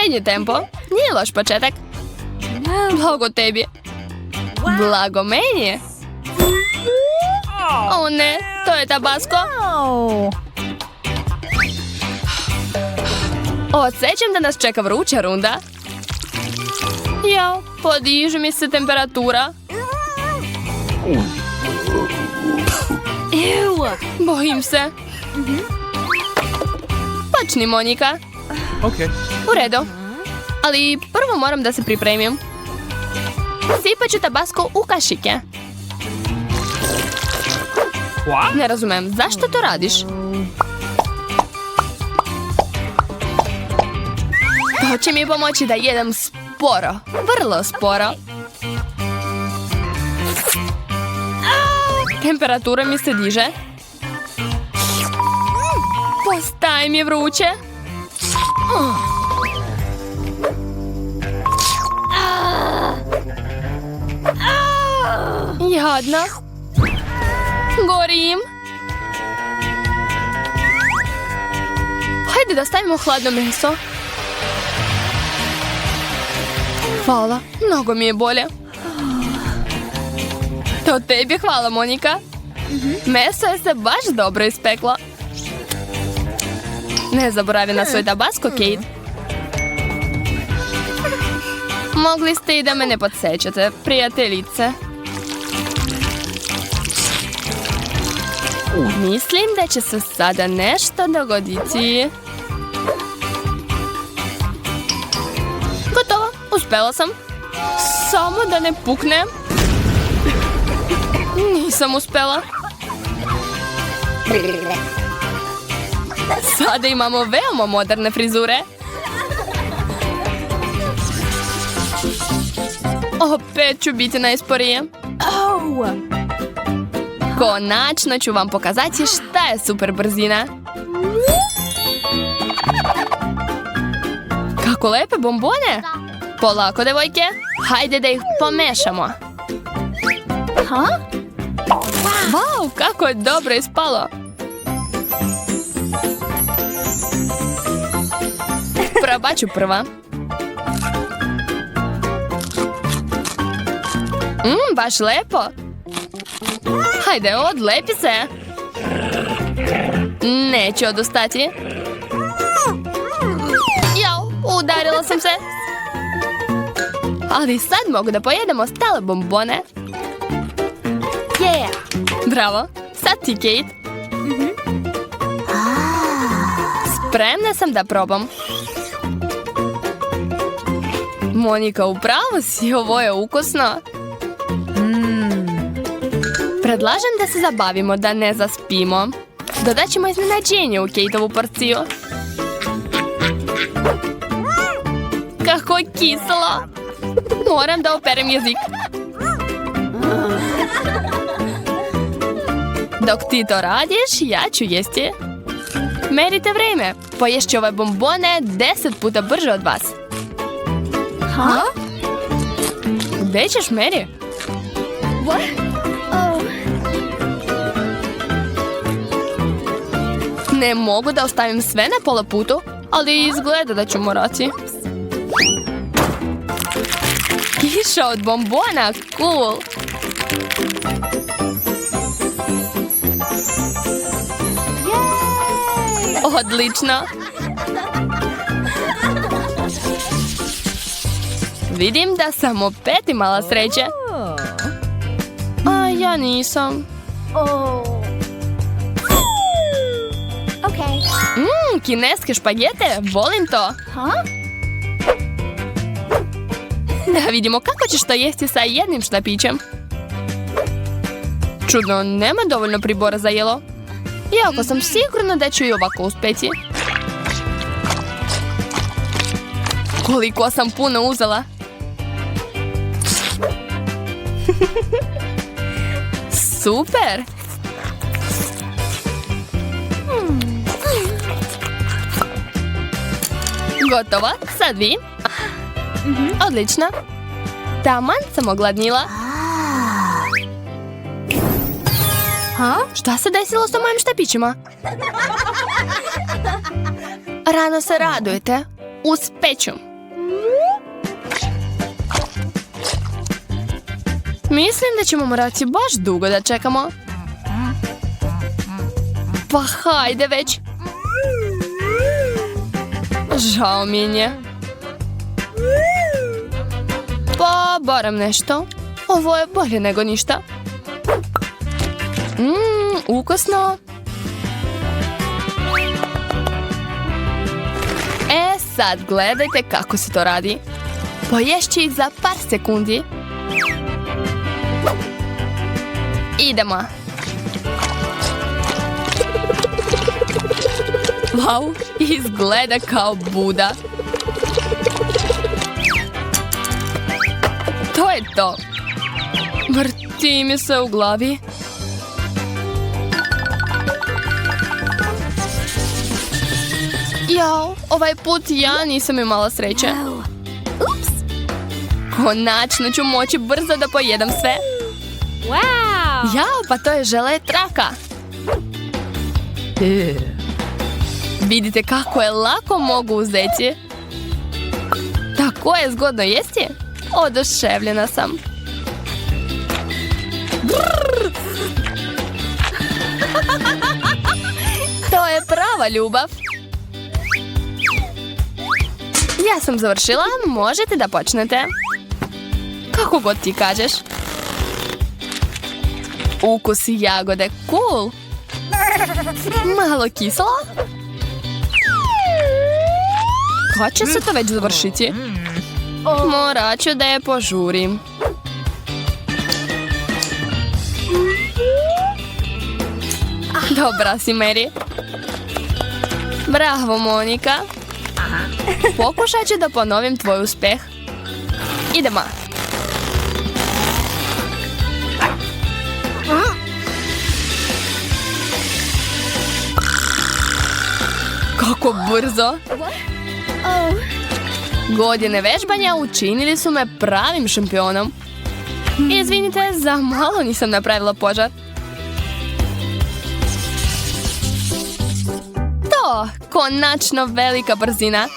Srednji tempo. Nije loš početak. Blago tebi. Blago meni. O ne, to je Tabasco. Osjećam da nas čeka vruća runda. Jao, podiže mi se temperatura. Bojim se. Počni, Monika. U redu. Ali prvo moram da se pripremim. Sipat ću Tabasco u kašike. Ne razumem, zašto to radiš? To će mi pomoći da jedem sporo. Vrlo sporo. Temperatura mi se diže. Postaje mi vruće. Jadna. Gorim. Hajde da stavimo hladno meso. Hvala, mnogo mi je bolje. To tebi hvala, Monika. Meso je se baš dobro ispeklo. Ne zaboravi na svoj Tabasco, Kate. Mogli ste i da me ne podsjećate, prijateljice. Mislim da će se sada nešto dogoditi. Gotovo, uspela sam. Samo da ne puknem. Nisam uspela. Sada imamo veoma moderne frizure. Opet ću biti najsporije. Konačno ću vam pokazati šta je super brzina. Kako lepe bombone. Polako, devojke. Hajde da ih pomešamo. Wow, kako je dobro ispalo. Probat ću prva. Baš lepo. Hajde, odlepi se. Neću odustati. Jao, udarila sam se. Ali sad mogu da pojedemo ostale bombone. Bravo, sad ti, Kate. Spremna sam da probam. Monika, upravo si, ovo je ukusno. Predlažem da se zabavimo, da ne zaspimo. Dodat ćemo iznenađenje u Kateovu porciju. Kako kiselo. Moram da operem jezik. Dok ti to radiš, ja ću jesti. Merite vreme. Poješću ove bombone 10 puta brže od vas. Gde ćeš, Mary? Ne mogu da ostavim sve na pola putu, ali izgleda da ću morati. Kiša od bombona, cool! Odlično! Vidim da sam opet imala sreće. A ja nisam. Kineske špagete, volim to. Da vidimo kako ćeš to jesti sa jednim štapićem. Čudno, nema dovoljno pribora za jelo. Iako sam sigurna da ću i ovako uspjeti. Koliko sam puno uzela. Super! Gotovo, sad vi. Odlično. Taman sam ogladnila. Šta se desilo sa mojim štapićima? Rano se radujete. Uspeću. Mislim da ćemo morati baš dugo da čekamo. Pa hajde već. Žao mi je. Pa barem nešto. Ovo je bolje nego ništa. Ukusno. Sad gledajte kako se to radi. Poješći ih za par sekundi. Idemo. Wow, izgleda kao Buda. To je to. Vrti mi se u glavi. Jao, ovaj put ja nisam imala sreće. Konačno ću moći brzo da pojedam sve. Jao, pa to je žele traka. Vidite kako je lako mogu uzeti. Tako je zgodno jesti. Oduševljena sam. To je prava ljubav. Ja sam završila, možete da počnete. Kako god ti kažeš. Ukus jagode, cool. Malo kiselo. Kad će se to već završiti? Morat ću da je požurim. Dobra si, Mary. Bravo, Monika. Pokušat ću da ponovim tvoj uspeh. Idemo. Kako brzo. Godine vežbanja učinili su me pravim šampionom. Izvinite, za malo nisam napravila požar. To, konačno velika brzina.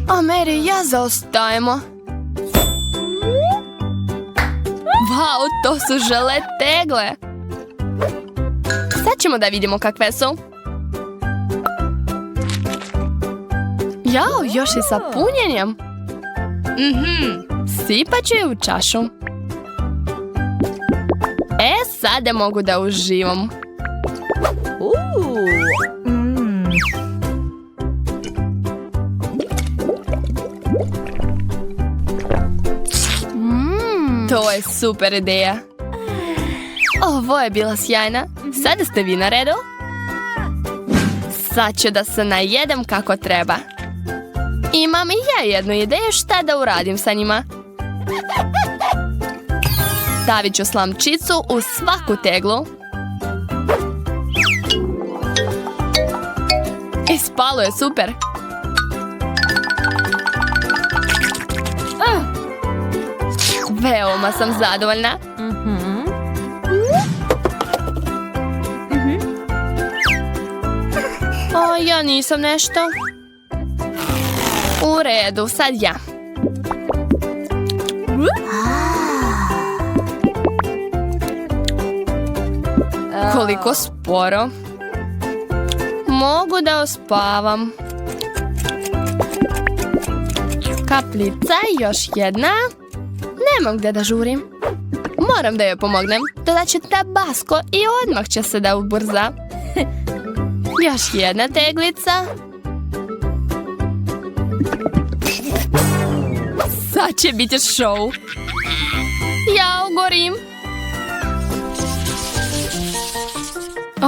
A Mary, ja zaostajemo. Wow, to su žele tegle. Sad ćemo da vidimo kakve su. Jao, još i sa punjenjem. Sipat ću je u čašu. Sada mogu da uživam. To je super ideja. Ovo je bila sjajna. Sada ste vi na redu. Sad ću da se najedem kako treba. Imam i ja jednu ideju šta da uradim sa njima. Stavit ću slamčicu u svaku teglu. Ispalo je super. Veoma sam zadovoljna. O, ja nisam nešto. U redu, sad ja. Koliko sporo. Mogu da ospavam. Kaplica i još jedna. Nemam gde da žurim. Moram da joj pomognem. Dodat će tabasko i odmah će se da ubrza. Još jedna teglica. Sad će biti show. Ja gorim.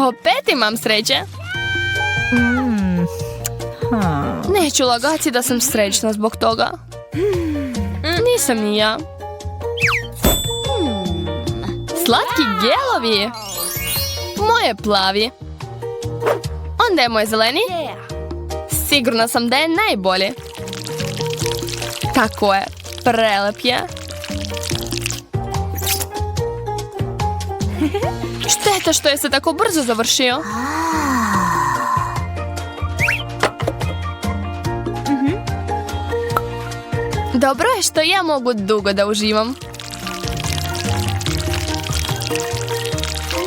Opet imam sreće. Neću lagati da sam srećna zbog toga. Nisam ni ja. Slatki gelovi. Moje plavi. Onda je moj zeleni. Sigurna sam da je najbolji. Tako je. Prelep je. Šteta što je se tako brzo završio. Dobro je što ja mogu dugo da uživam.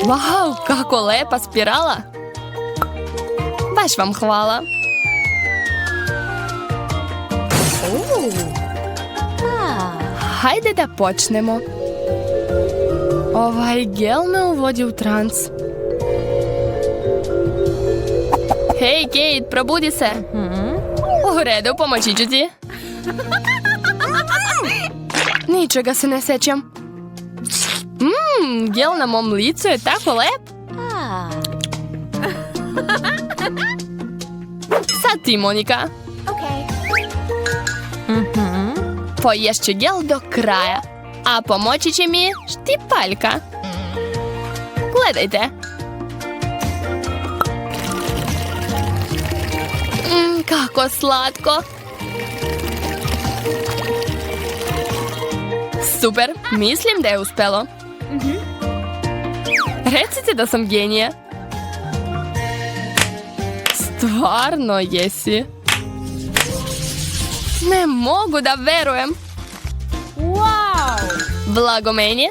Wow, kako lepa spirala. Baš vam hvala. Hajde da počnemo. Ovaj gel me uvodi u trans. Hej, Kate, probudi se. U redu, pomoći ću ti. Ničega se ne sećam. Gel na mom licu je tako lep. Sad ti, Monika. Poješću gel do kraja. A pomoći će mi štipaljka. Gledajte. Kako slatko. Super, mislim da je uspelo. Recite da sam genija. Stvarno jesi. Ne mogu da verujem. Wow! Blago meni.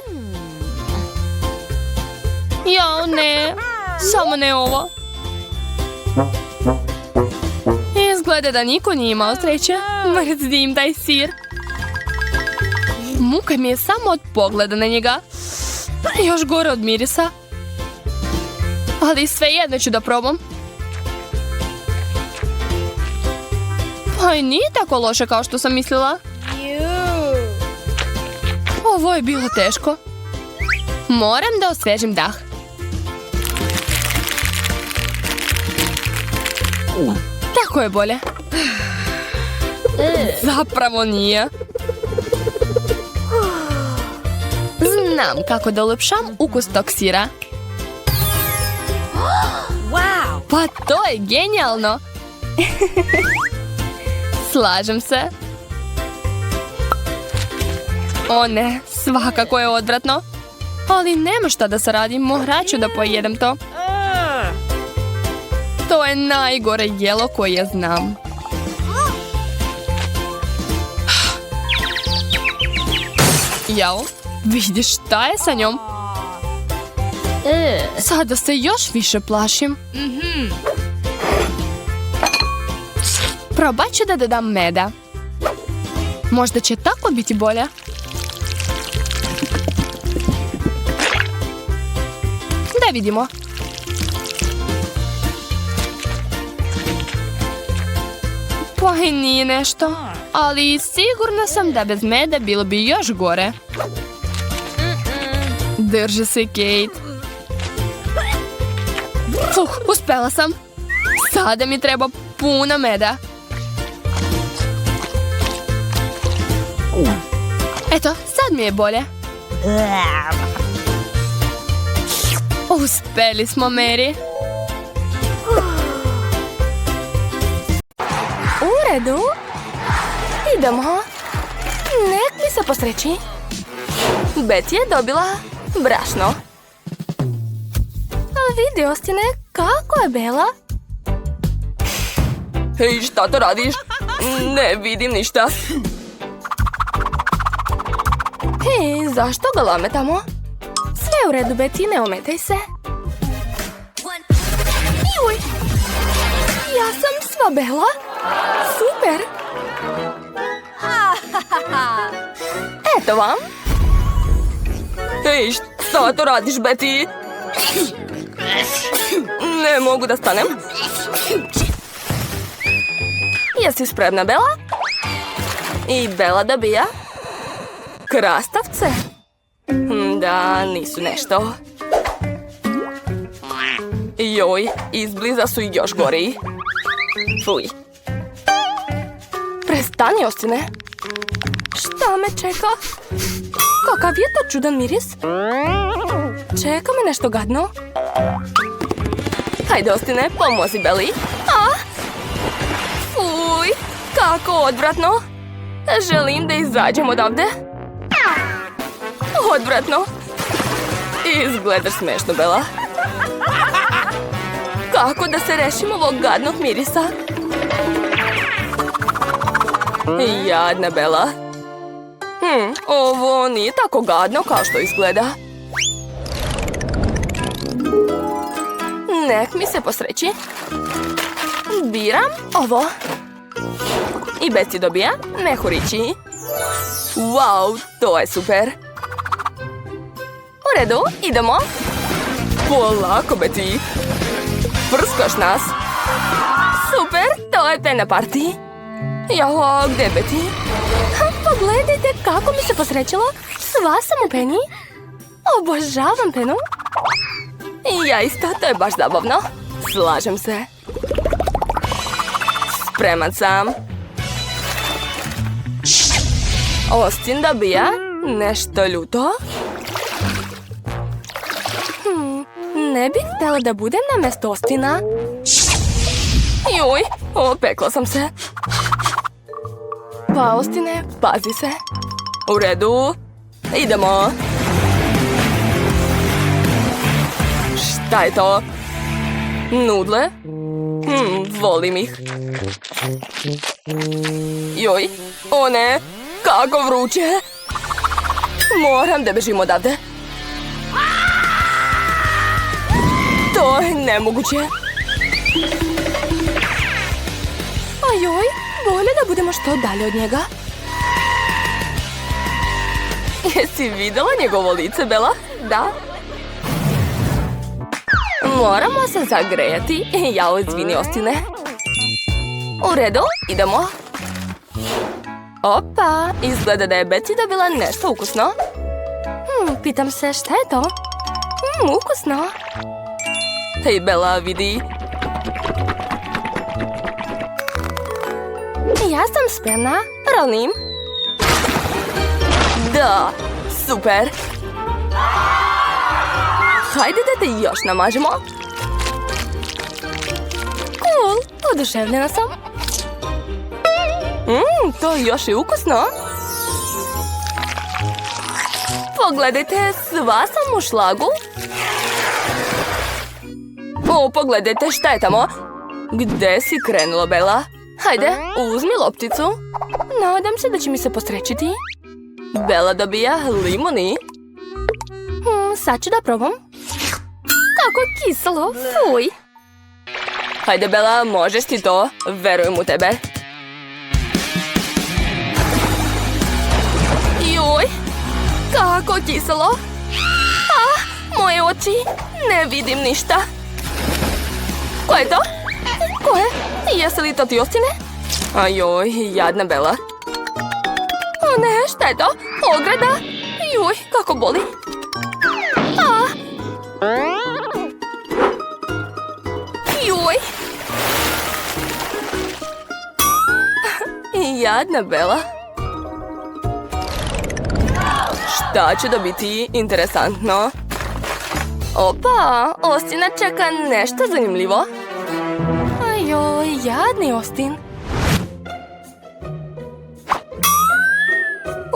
Jao, ne. Samo ne ovo. Izgleda da niko nije imao sreće. Mrzim taj sir. Muka mi je samo od pogleda na njega. Još gore od mirisa. Ali svejedno ću da probam. Pa i nije tako loše kao što sam mislila. Ovo je bilo teško. Moram da osvežim dah. Tako je bolje. Zapravo nije. Znam kako da ulepšam ukus tog sira. Pa to je genijalno. Slažem se. O ne, svakako je odvratno. Ali nema šta da se radi, morat ću da pojedem to. To je najgore jelo koje znam. Jao, vidiš šta je sa njom? Sada se još više plašim. Probat ću da dodam meda. Možda će tako biti bolje. Da vidimo. Pa i nije nešto. Ali sigurna sam da bez meda bilo bi još gore. Drži se, Kate. Uspela sam. Sada mi treba puno meda. Eto, sad mi je bolje. Uspeli smo, Mary. U redu. Idemo. Nek mi se posreći. Betty je dobila brašno. Vidi, Ostine, kako je Bela? Hej, šta to radiš? Ne vidim ništa. Hej, zašto ga lametamo? Sve u redu, Betty, ne ometaj se. Juj! Ja sam sva Bela. Super! Eto vam. Hej, šta to radiš, Betty? Ne mogu da stanem. Jesi spremna, Bela? I Bela dobija krastavce. Da, nisu nešto. Joj, izbliza su i još goriji. Fuj. Prestani, Ostine. Šta me čeka? Kakav je to čudan miris? Čeka me nešto gadno. Hajde, Ostine, pomozi Beli. Fuj, kako odvratno. Želim da izađem odavde. Odvratno. Izgledaš smešno, Bela. Kako da se rešim ovog gadnog mirisa? Jadna Bela. Ovo nije tako gadno kao što izgleda. Nek mi se posreći. Biram ovo. I Betsy dobija mehurići. Wow, to je super. U redu, idemo. Polako, Betty. Prskaš nas. Super, to je pena party. Jao, gdje je Betty? Pogledajte kako mi se posrećilo. Sva sam u peni. Obožavam penu. I ja isto, to je baš zabavno. Slažem se. Spreman sam. Austin dobija nešto ljuto. Ne bih htjela da budem na mjestu Austina. Joj, opekla sam se. Pa, Austine, pazi se. U redu. Idemo. Šta je to? Nudle? Volim ih. Joj, o ne, kako vruće. Moram da bežim odavde. To je nemoguće. Ajoj, bolje da budemo što dalje od njega. Jesi vidjela njegovo lice, Bella? Da. Moramo se zagrejati. Jao, izvini, Austine. U redu, idemo. Opa, izgleda da je Betsy dobila nešto ukusno. Pitam se šta je to? Ukusno. Hej, Bella, vidi. Ja sam spremna. Rolim. Da, super. Hajde da te još namažemo. Cool, oduševljena sam. To još je ukusno. Pogledajte, sva sam u šlagu. O, pogledajte šta je tamo. Gde si krenula, Bella? Hajde, uzmi lopticu. Nadam se da će mi se posrećiti. Bella dobija limuni. Sad ću da probam. Kako kiselo, fuj. Hajde, Bella, možeš ti to. Verujem u tebe. Joj, kako kiselo. Moje oči, ne vidim ništa. Ko je to? Ko je? Jesi li to ti, Austine? Ajoj, jadna Bella. O ne, šta je to? Ograda? Joj, kako boli. Joj. Jadna Bella. Šta će da biti interesantno? Opa, Austina čeka nešto zanimljivo. Ajoj, jadni Austin.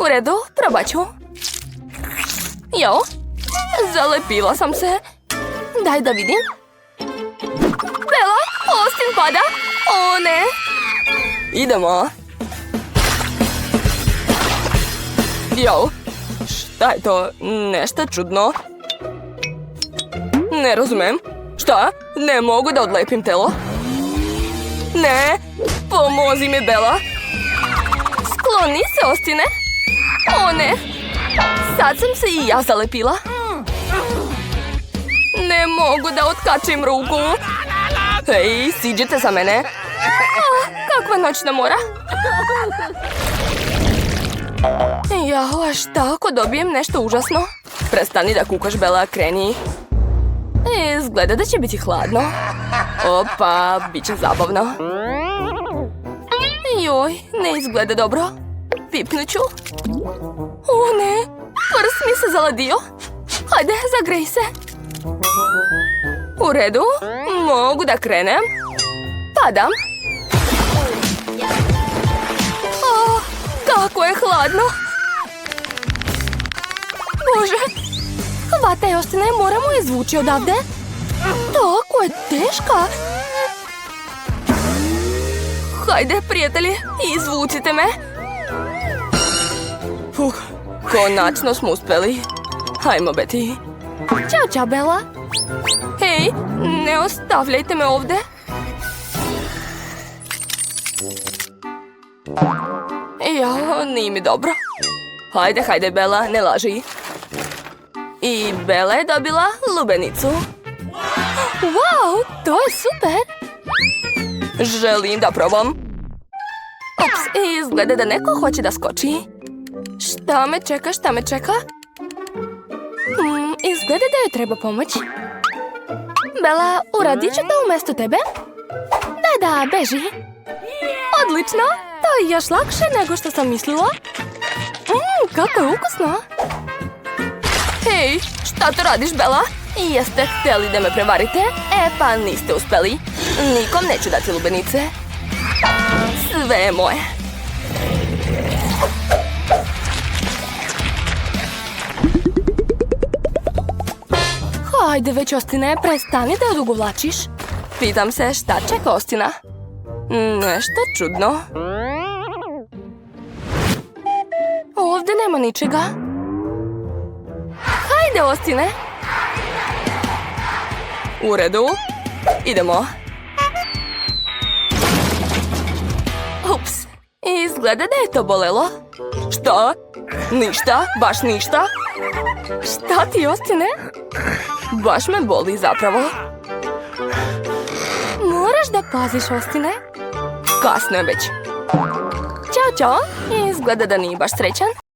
U redu, probat ću. Jo, zalepila sam se. Daj da vidim. Bella, Austin pada. O ne. Idemo. Jo, šta je to? Nešto čudno. Ne razumem. Šta? Ne mogu da odlepim telo. Ne, pomozi mi, Bella. Skloni se, Austine. O ne, sad sam se i ja zalepila. Ne mogu da otkačim ruku. Hej, siđite sa mene. Kakva noćna mora. Jao, a šta ako dobijem nešto užasno? Prestani da kukaš, Bella, kreni. Izgleda da će biti hladno. Opa, bit će zabavno. Joj, ne izgleda dobro. Pipnuću. O ne, prst mi se zaladio. Hajde, zagrej se. U redu, mogu da krenem. Padam. Kako je hladno. Bože. Hvataj, Austine, moramo izvući odavde. Tako je teška. Hajde, prijatelji, izvucite me. Konačno smo uspeli. Hajmo, Betty. Ćao, čao, Bella. Hej, ne ostavljajte me ovdje. Ja, nije mi dobro. Hajde, Bella, ne laži. I Bella je dobila lubenicu. Wow, to je super. Želim da probam. Ups, izgleda da neko hoće da skoči. Šta me čeka? Izgleda da joj treba pomoć. Bella, uradit ću to umjesto tebe? Da, beži. Odlično, to je još lakše nego što sam mislila. Kako je ukusno. Hej, šta to radiš, Bella? Jeste htjeli da me prevarite? Pa niste uspeli. Nikom neću dati lubenice. Sve je moje. Hajde već, Ostine, prestani da odugovlačiš. Pitam se šta čeka Ostina. Nešto čudno. Ovdje nema ničega. Hajde, Ostine. U redu. Idemo. Ups. Izgleda da je to bolelo. Šta? Ništa? Baš ništa? Šta ti, Ostine? Baš me boli zapravo. Moraš da paziš, Ostine. Kasno je već. Ćao. Izgleda da nije baš srećan.